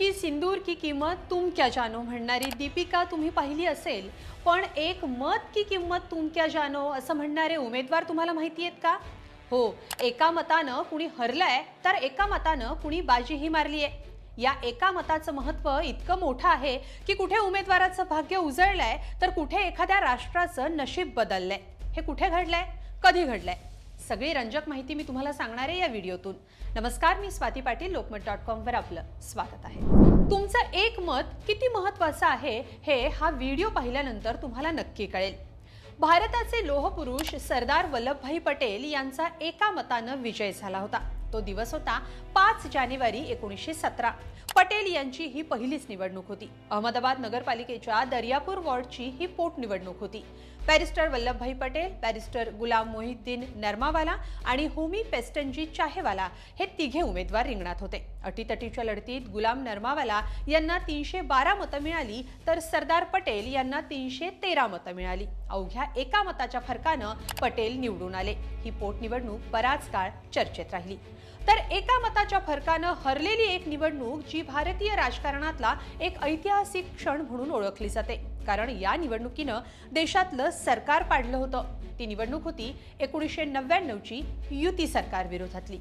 की सिंदूर की किंमत तुम क्या जानो म्हणणारी दीपिका तुम्ही पाहिली असेल, पण एक मत की किंमत तुम क्या जानो असं म्हणणारे उमेदवार तुम्हाला माहिती आहेत का? हो, एका मतानं कुणी हरलंय तर एका मतानं कुणी बाजीही मारली आहे. या एका मताचं महत्त्व इतकं मोठं आहे की कुठे उमेदवाराचं भाग्य उजळलंय तर कुठे एखाद्या राष्ट्राचं नशीब बदललंय. हे कुठे घडलंय, कधी घडलंय, सगळी रंजक माहिती मी तुम्हाला सांगणार आहे या व्हिडिओतून. नमस्कार, मी स्वाती पाटील. lokmat.com वर आपलं स्वागत आहे. तुमचं एक मत किती महत्त्वाचं आहे हे हा व्हिडिओ पाहिल्यानंतर तुम्हाला नक्की कळेल. भारताचे लोहपुरुष सरदार वल्लभभाई पटेल यांचा एका मतानं विजय झाला होता. तो दिवस होता 5 जानेवारी 1917. पटेल यांची ही पहिलीच निवडणूक होती. अहमदाबाद नगरपालिकेच्या दर्यापूर वॉर्डची ही पोटनिवडणूक होती. बॅरिस्टर वल्लभभाई पटेल, बॅरिस्टर गुलाम मोहिउद्दीन नरमावाला आणि होमी पेस्टनजी चाहेवाला हे तिघे उमेदवार रिंगणात होते. अटीतटीच्या लढतीत गुलाम नरमावाला यांना 312 मतं मिळाली तर सरदार पटेल यांना 313 मतं मिळाली. अवघ्या एका मताच्या फरकानं पटेल निवडून आले. ही पोटनिवडणूक बराच काळ चर्चेत राहिली. तर एका मताच्या फरकानं हरलेली एक निवडणूक जी भारतीय राजकारणातला एक ऐतिहासिक क्षण म्हणून ओळखली जाते, कारण या निवडणुकीनं देशातलं सरकार पाडलं होतं. ती निवडणूक होती 1999ची युती सरकार विरोधातली.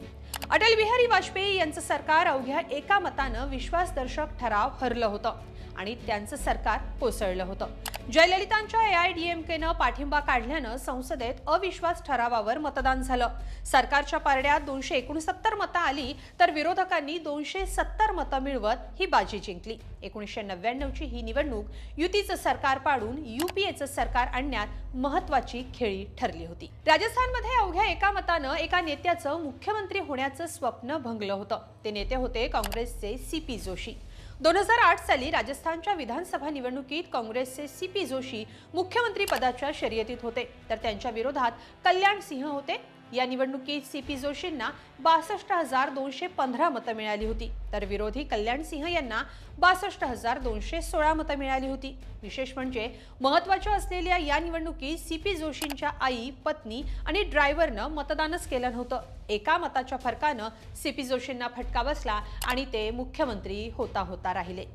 अटल बिहारी वाजपेयी यांचं सरकार अवघ्या एका मतानं विश्वासदर्शक ठराव हरलं होतं आणि त्यांचं सरकार कोसळलं होतं. जयललितांच्या AIADMKनं पाठिंबा काढल्यानं संसदेत अविश्वास ठरावावर मतदान झालं. सरकारच्या पारड्यात 269 मतं आली तर विरोधकांनी 270 मतं मिळवत ही बाजी जिंकली. 1999ची ही निवडणूक युतीचं सरकार पाडून UPAचं सरकार आणण्यात महत्त्वाची खेळी ठरली होती. राजस्थानमध्ये अवघ्या एका मतानं एका नेत्याचं मुख्यमंत्री होण्याचं स्वप्न भंगलं होतं. ते नेते होते काँग्रेसचे CP जोशी. 2008 साली राजस्थानच्या विधानसभा निवडणुकीत काँग्रेसचे CP जोशी मुख्यमंत्री पदाच्या शर्यतीत होते तर त्यांच्या विरोधात कल्याण सिंह होते. या निवडणुकीत CP जोशींना 62,215 मतं मिळाली होती तर विरोधी कल्याण सिंह यांना 62,216 मतं मिळाली होती. विशेष म्हणजे महत्त्वाच्या असलेल्या या निवडणुकीत CP जोशींच्या आई, पत्नी आणि ड्रायव्हरनं मतदानच केलं नव्हतं. एका मताच्या फरकानं CP जोशींना फटका बसला आणि ते मुख्यमंत्री होता राहिले.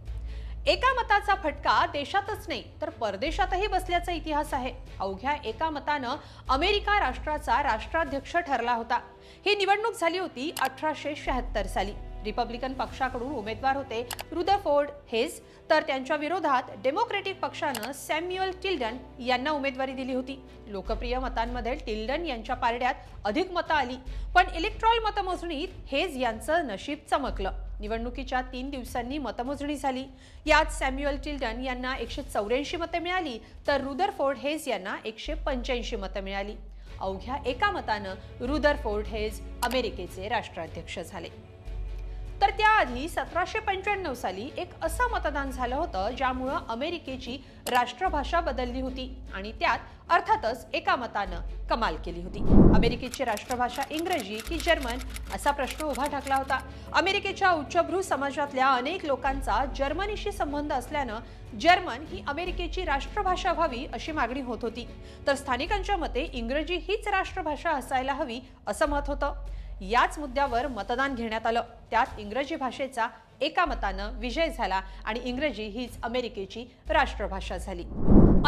एका मताचा फटका देशातच नाही तर परदेशातही बसल्याचा इतिहास आहे. अवघ्या एका मतानं अमेरिका राष्ट्राचा राष्ट्राध्यक्ष ठरला होता. ही निवडणूक झाली होती 1876 साली. रिपब्लिकन पक्षाकडून उमेदवार होते रुदरफोर्ड हेज तर त्यांच्या विरोधात डेमोक्रेटिक पक्षानं सॅम्युअल टिल्डन यांना उमेदवारी दिली होती. लोकप्रिय मतांमध्ये टिल्डन यांच्या पारड्यात अधिक मतं आली, पण इलेक्ट्रॉल मतमोजणीत हेज यांचं नशीब चमकलं. निवडणुकीच्या 3 दिवसांनी मतमोजणी झाली. यात सॅम्युअल टिल्डन यांना 184 मतं मिळाली तर रुदरफोर्ड हेज यांना 185 मतं मिळाली. अवघ्या एका मतानं रुदरफोर्ड हेज अमेरिकेचे राष्ट्राध्यक्ष झाले. तर त्याआधी 1795 साली एक असं मतदान झालं होतं ज्यामुळं अमेरिकेची राष्ट्रभाषा बदलली होती आणि त्यात अर्थातच एका मतानं कमाल केली होती. अमेरिकेची राष्ट्रभाषा इंग्रजी की जर्मन असा प्रश्न उभा ठाकला होता. अमेरिकेच्या उच्चभ्रू समाजातल्या अनेक लोकांचा जर्मनीशी संबंध असल्यानं जर्मन ही अमेरिकेची राष्ट्रभाषा व्हावी अशी मागणी होत होती, तर स्थानिकांच्या मते इंग्रजी हीच राष्ट्रभाषा असायला हवी असं मत होतं. याच मुद्द्यावर मतदान घेण्यात आलं. त्यात इंग्रजी भाषेचा एका मतानं विजय झाला आणि इंग्रजी हीच अमेरिकेची राष्ट्रभाषा झाली.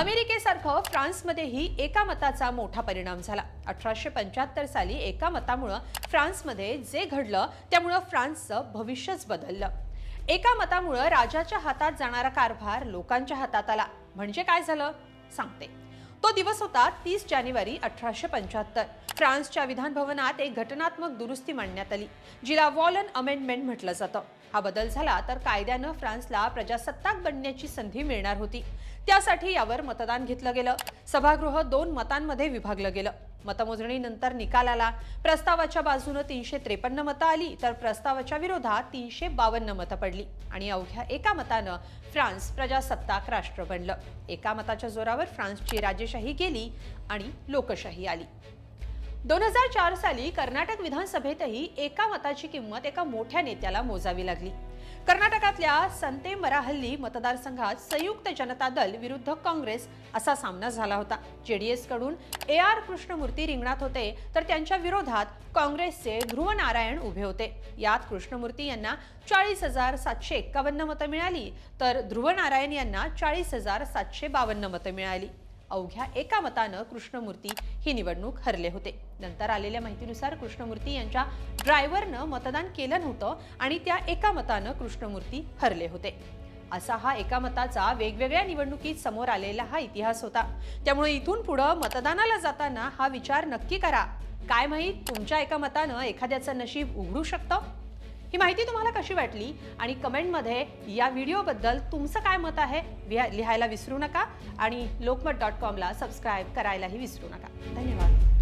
अमेरिकेसारखं फ्रान्समध्येही एका मताचा मोठा परिणाम झाला. 1875 साली एका मतामुळं फ्रान्समध्ये जे घडलं त्यामुळं फ्रान्सचं भविष्यच बदललं. एका मतामुळं राजाच्या हातात जाणारा कारभार लोकांच्या हातात आला. म्हणजे काय झालं सांगते. तो दिवस होता 30 जानेवारी 1875. फ्रान्सच्या विधान भवनात एक घटनात्मक दुरुस्ती मांडण्यात आली, जिला वॉलन अमेंडमेंट म्हटलं जातं. हा बदल झाला तर कायद्यानं फ्रान्सला प्रजासत्ताक बनण्याची संधी मिळणार होती. त्यासाठी यावर मतदान घेतलं गेलं. सभागृह 2 मतांमध्ये विभागलं गेलं. मतमोजणीनंतर निकाल आला. प्रस्तावाच्या बाजूनं 353 मतं आली तर प्रस्तावाच्या विरोधात 352 मतं पडली आणि अवघ्या एका मतानं फ्रान्स प्रजासत्ताक राष्ट्र बनलं. एका मताच्या जोरावर फ्रान्सची राजेशाही गेली आणि लोकशाही आली. 2004 साली कर्नाटक विधानसभेतही एका मताची किंमत एका मोठ्या नेत्याला मोजावी लागली. कर्नाटकातल्या संतेमराहल्ली मतदारसंघात संयुक्त जनता दल विरुद्ध काँग्रेस असा सामना झाला होता. जेडीएस कडून AR कृष्णमूर्ती रिंगणात होते, तर त्यांच्या विरोधात काँग्रेसचे ध्रुव नारायण उभे होते. यात कृष्णमूर्ती यांना 40,751 मतं मिळाली, तर ध्रुव नारायण यांना 40,752 मतं मिळाली. अवघ्या एका मतानं कृष्णमूर्ती ही निवडणूक हरले होते. नंतर आलेल्या माहितीनुसार कृष्णमूर्ती यांच्या ड्रायव्हरनं मतदान केलं नव्हतं आणि त्या एका मतानं कृष्णमूर्ती हरले होते. असा हा एका मताचा वेगवेगळ्या निवडणुकीत समोर आलेला हा इतिहास होता. त्यामुळे इथून पुढं मतदानाला जाताना हा विचार नक्की करा. काय माहित, तुमच्या एका मतानं एखाद्याचं नशीब उघडू शकतं. ही माहिती तुम्हाला कशी वाटली आणि कमेंटमध्ये या व्हिडिओबद्दल तुमचं काय मत आहे लिहायला विसरू नका आणि lokmat.com ला सबस्क्राईब करायलाही विसरू नका. धन्यवाद.